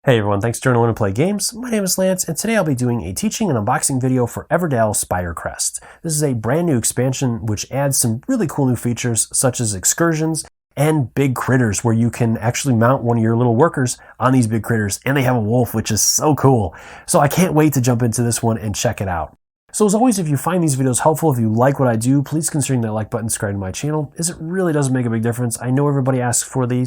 Hey everyone, thanks for joining to play games. My name is Lance, and today I'll be doing a teaching and unboxing video for Everdell Spirecrest. This is a brand new expansion which adds some really cool new features such as excursions and big critters where you can actually mount one of your little workers on these big critters, and they have a wolf, which is so cool. So I can't wait to jump into this one and check it out. So as always, if you find these videos helpful, if you like what I do, please consider that like button, subscribe to my channel, as it really does make a big difference. I know everybody asks for the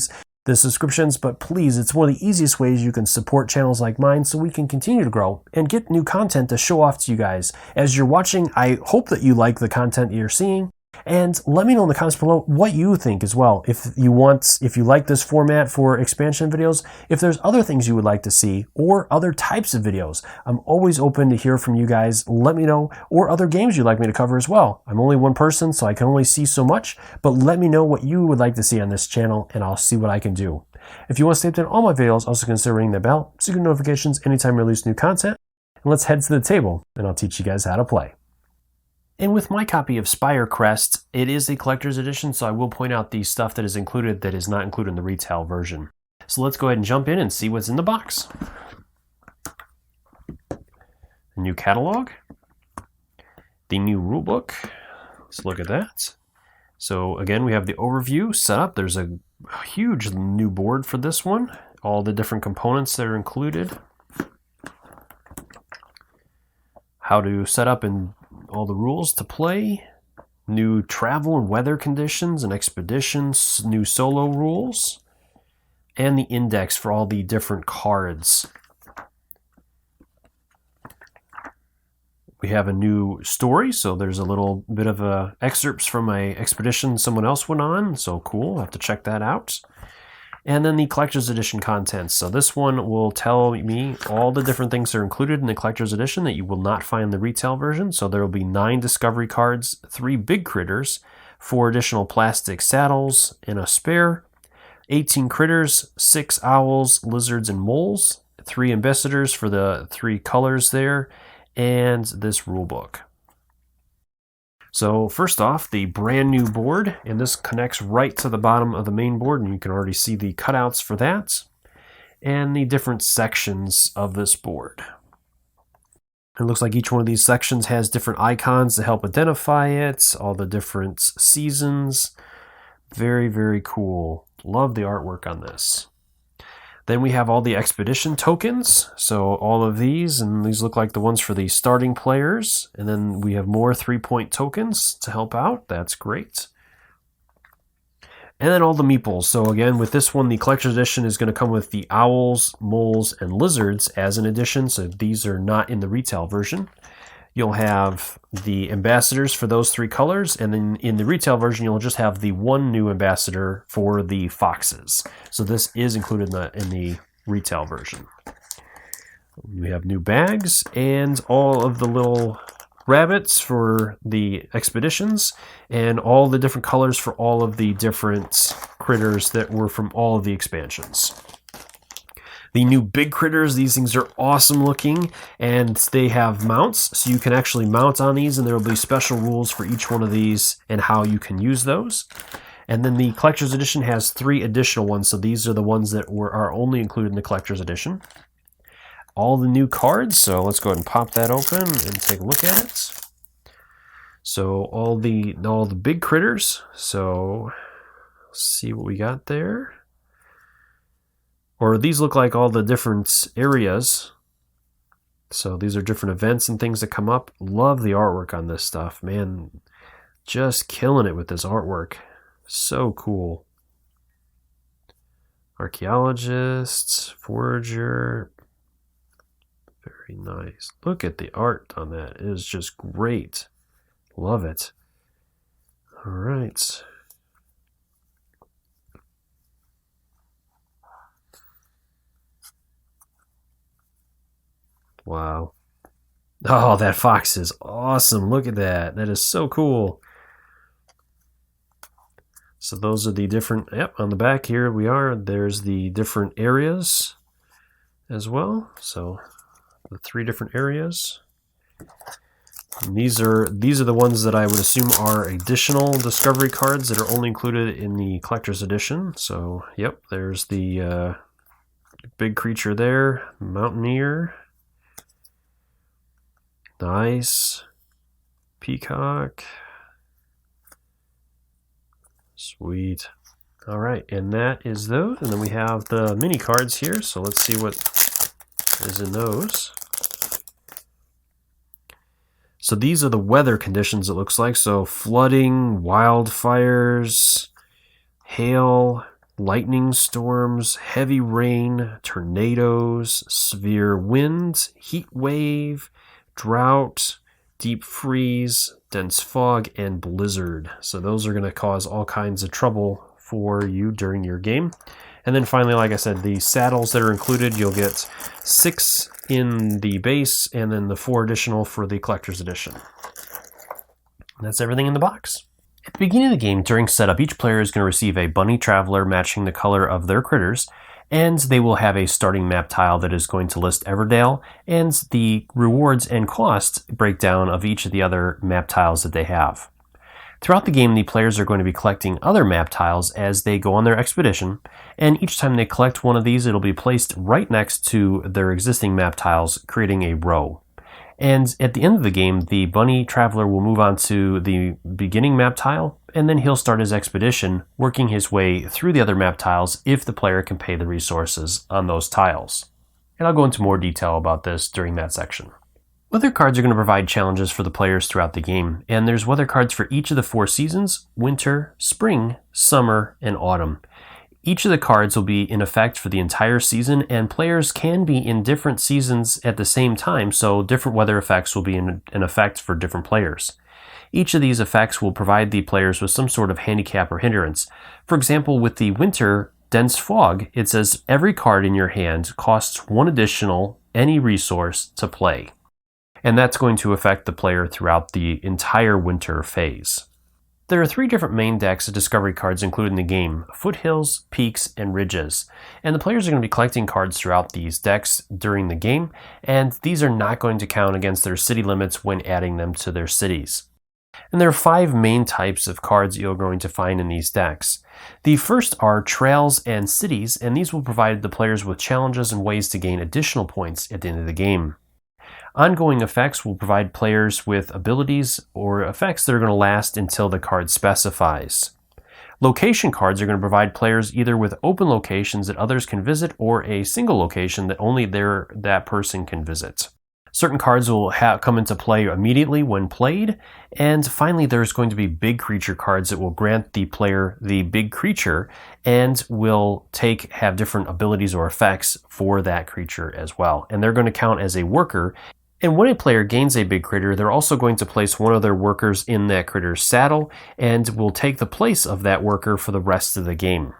subscriptions, but please, it's one of the easiest ways you can support channels like mine so we can continue to grow and get new content to show off to you guys. As you're watching, I hope that you like the content you're seeing, and let me know in the comments below what you think as well. If you like this format for expansion videos, if there's other things you would like to see or other types of videos, I'm always open to hear from you guys. Let me know, or other games you'd like me to cover as well. I'm only one person, so I can only see so much, but let me know what you would like to see on this channel and I'll see what I can do. If you want to stay up to all my videos, also consider ringing the bell so you get notifications anytime I release new content. And let's head to the table and I'll teach you guys how to play. And with my copy of Spirecrest, it is a collector's edition, so I will point out the stuff that is included that is not included in the retail version. So let's go ahead and jump in and see what's in the box. The new catalog, the new rulebook. Let's look at that. So again, we have the overview set up. There's a huge new board for this one. All the different components that are included. How to set up and all the rules to play, new travel and weather conditions and expeditions, new solo rules, and the index for all the different cards. We have a new story, so there's a little bit of excerpts from an expedition someone else went on, so cool, I'll have to check that out. And then the collector's edition contents. So this one will tell me all the different things that are included in the collector's edition that you will not find in the retail version. So there will be 9 discovery cards, 3 big critters, 4 additional plastic saddles and a spare, 18 critters, 6 owls, lizards, and moles, 3 ambassadors for the 3 colors there, and this rule book. So first off, the brand new board, and this connects right to the bottom of the main board, and you can already see the cutouts for that, and the different sections of this board. It looks like each one of these sections has different icons to help identify it, all the different seasons. Very, very cool. Love the artwork on this. Then we have all the expedition tokens, so all of these, and these look like the ones for the starting players. And then we have more 3-point tokens to help out. That's great. And then all the meeples. So again, with this one, the collector's edition is going to come with the owls, moles, and lizards as an addition. So these are not in the retail version. You'll have the ambassadors for those 3 colors, and then in the retail version, you'll just have the 1 new ambassador for the foxes. So this is included in the retail version. We have new bags and all of the little rabbits for the expeditions, and all the different colors for all of the different critters that were from all of the expansions. The new big critters, these things are awesome looking, and they have mounts, so you can actually mount on these, and there will be special rules for each one of these and how you can use those. And then the collector's edition has 3 additional ones, so these are the ones that are only included in the collector's edition. All the new cards, so let's go ahead and pop that open and take a look at it. So all the big critters, so let's see what we got there. Or these look like all the different areas. So these are different events and things that come up. Love the artwork on this stuff, man. Just killing it with this artwork. So cool. Archaeologist, forager. Very nice. Look at the art on that. It is just great. Love it. All right. Wow. Oh, that fox is awesome. Look at that. That is so cool. So those are the different, on the back here we are. There's the different areas as well. So the 3 different areas. And these are the ones that I would assume are additional discovery cards that are only included in the collector's edition. So, yep, there's the big creature there. Mountaineer. Nice. Peacock. Sweet. All right, and that is those. And then we have the mini cards here. So let's see what is in those. So these are the weather conditions, it looks like. So flooding, wildfires, hail, lightning storms, heavy rain, tornadoes, severe winds, heat wave, drought, deep freeze, dense fog, and blizzard. So those are going to cause all kinds of trouble for you during your game. And then finally, like I said, the saddles that are included, you'll get 6 in the base and then the 4 additional for the collector's edition. And that's everything in the box. At the beginning of the game, during setup, each player is going to receive a bunny traveler matching the color of their critters, and they will have a starting map tile that is going to list Everdell and the rewards and costs breakdown of each of the other map tiles that they have. Throughout the game, the players are going to be collecting other map tiles as they go on their expedition, and each time they collect one of these, it'll be placed right next to their existing map tiles, creating a row. And at the end of the game, the bunny traveler will move on to the beginning map tile, and then he'll start his expedition, working his way through the other map tiles if the player can pay the resources on those tiles. And I'll go into more detail about this during that section. Weather cards are going to provide challenges for the players throughout the game, and there's weather cards for each of the 4 seasons: winter, spring, summer, and autumn. Each of the cards will be in effect for the entire season, and players can be in different seasons at the same time, so different weather effects will be in effect for different players. Each of these effects will provide the players with some sort of handicap or hindrance. For example, with the winter dense fog, it says every card in your hand costs 1 additional any resource to play. And that's going to affect the player throughout the entire winter phase. There are 3 different main decks of discovery cards included in the game: foothills, peaks, and ridges. And the players are going to be collecting cards throughout these decks during the game, and these are not going to count against their city limits when adding them to their cities. And there are 5 main types of cards you're going to find in these decks. The first are trails and cities, and these will provide the players with challenges and ways to gain additional points at the end of the game. Ongoing effects will provide players with abilities or effects that are going to last until the card specifies. Location cards are going to provide players either with open locations that others can visit or a single location that only that person can visit. Certain cards will come into play immediately when played, and finally there's going to be big creature cards that will grant the player the big creature and will have different abilities or effects for that creature as well. And they're going to count as a worker. And when a player gains a big critter, they're also going to place one of their workers in that critter's saddle and will take the place of that worker for the rest of the game.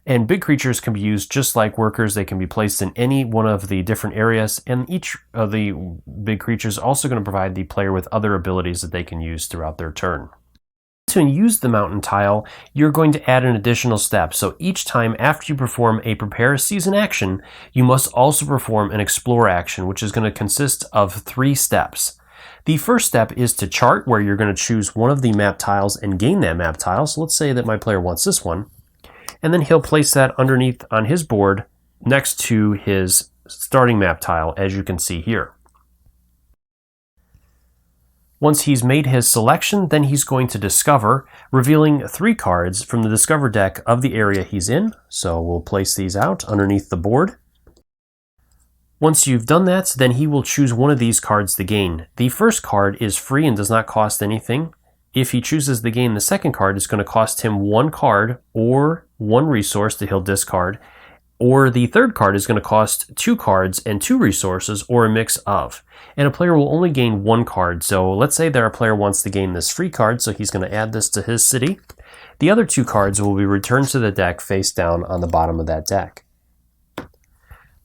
And big creatures can be used just like workers. They can be placed in any one of the different areas, and each of the big creatures is also going to provide the player with other abilities that they can use throughout their turn. To use the mountain tile, you're going to add an additional step. So each time after you perform a prepare a season action, you must also perform an explore action, which is going to consist of 3 steps. The first step is to chart, where you're going to choose one of the map tiles and gain that map tile. So let's say that my player wants this one, and then he'll place that underneath on his board next to his starting map tile, as you can see here. Once he's made his selection, then he's going to discover, revealing 3 cards from the discover deck of the area he's in. So we'll place these out underneath the board. Once you've done that, then he will choose one of these cards to gain. The first card is free and does not cost anything. If he chooses to gain the second card, it's going to cost him 1 card or 1 resource that he'll discard. Or the third card is going to cost 2 cards and 2 resources, or a mix of. And a player will only gain 1 card. So let's say that our player wants to gain this free card, so he's going to add this to his city. The other 2 cards will be returned to the deck face down on the bottom of that deck.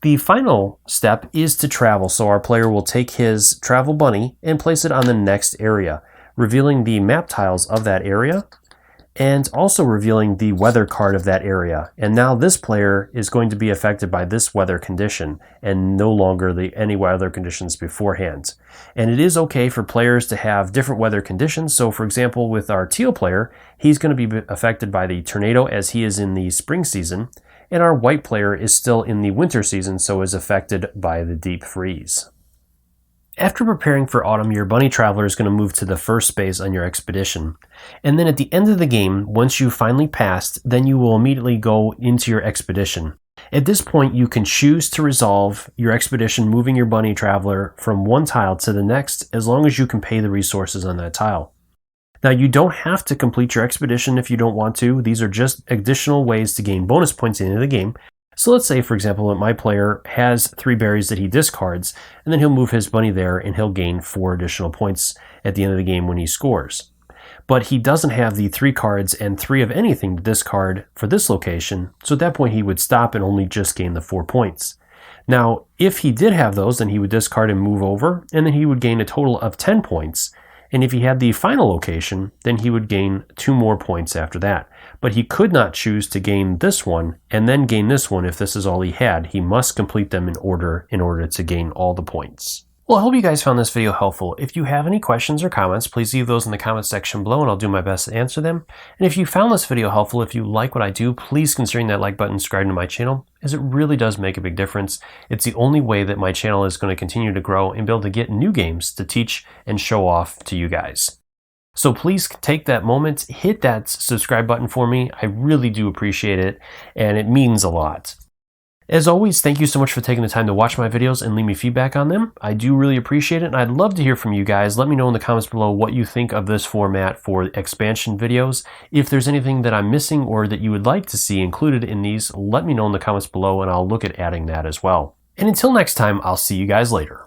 The final step is to travel. So our player will take his travel bunny and place it on the next area, revealing the map tiles of that area, and also revealing the weather card of that area. And now this player is going to be affected by this weather condition and no longer any weather conditions beforehand. And it is okay for players to have different weather conditions. So for example, with our teal player, he's going to be affected by the tornado as he is in the spring season. and our white player is still in the winter season, so is affected by the deep freeze. After preparing for autumn, your bunny traveler is going to move to the first space on your expedition. And then at the end of the game, once you've finally passed, then you will immediately go into your expedition. At this point, you can choose to resolve your expedition moving your bunny traveler from one tile to the next, as long as you can pay the resources on that tile. Now, you don't have to complete your expedition if you don't want to. These are just additional ways to gain bonus points at the end of the game. So let's say, for example, that my player has 3 berries that he discards, and then he'll move his bunny there and he'll gain 4 additional points at the end of the game when he scores. But he doesn't have the 3 cards and 3 of anything to discard for this location, so at that point he would stop and only just gain the 4 points. Now, if he did have those, then he would discard and move over, and then he would gain a total of 10 points. And if he had the final location, then he would gain 2 more points after that. But he could not choose to gain this one and then gain this one if this is all he had. He must complete them in order to gain all the points. Well, I hope you guys found this video helpful. If you have any questions or comments, please leave those in the comment section below and I'll do my best to answer them. And if you found this video helpful, if you like what I do, please consider that like button, subscribing to my channel, as it really does make a big difference. It's the only way that my channel is going to continue to grow and be able to get new games to teach and show off to you guys. So please take that moment, hit that subscribe button for me. I really do appreciate it, and it means a lot. As always, thank you so much for taking the time to watch my videos and leave me feedback on them. I do really appreciate it, and I'd love to hear from you guys. Let me know in the comments below what you think of this format for expansion videos. If there's anything that I'm missing or that you would like to see included in these, let me know in the comments below, and I'll look at adding that as well. And until next time, I'll see you guys later.